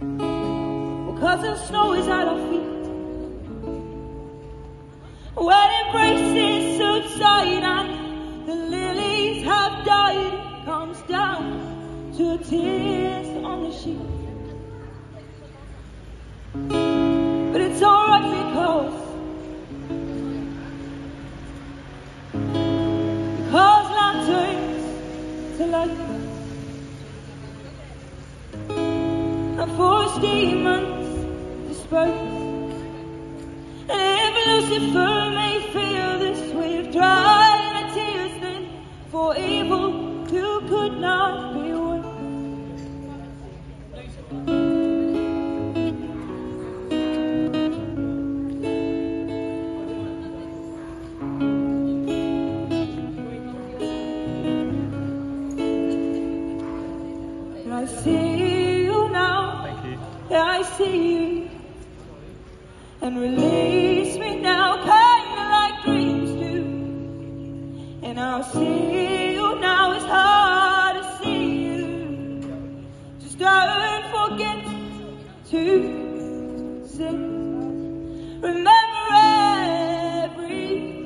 Because the snow is at our feet. When embraces subside and the lilies have died, it comes down to tears on the sheet. But it's alright because lanterns to light, and forest demons disperse. And if Lucifer may feel this, we've dried our tears then, for evil you could not be worth. I see you now. Thank you. Yeah, I see you. And release me now, kinda like dreams do. And I'll see you now, it's hard to see you. Just don't forget to sing. Remember everything.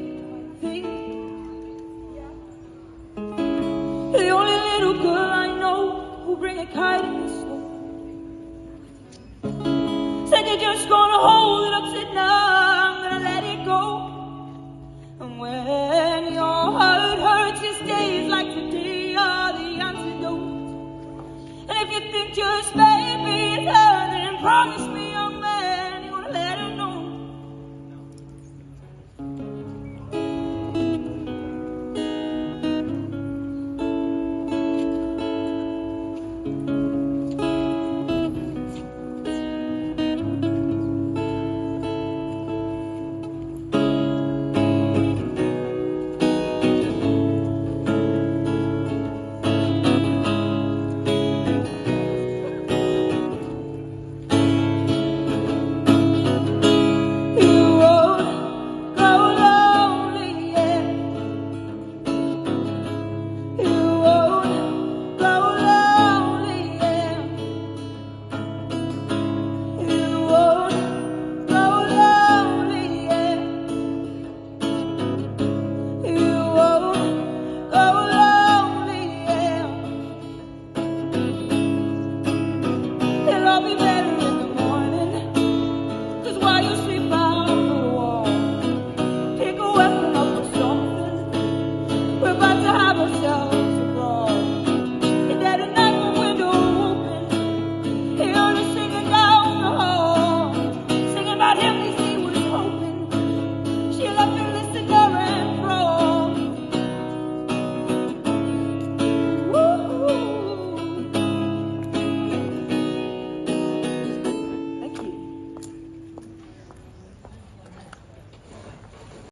The only little girl I know who bring a kite in the snow. Said you're just gonna hold it up, said no, I'm gonna let it go. And when your heart hurts, your days like today are the antidote. And if you think just maybe it's her, then promise me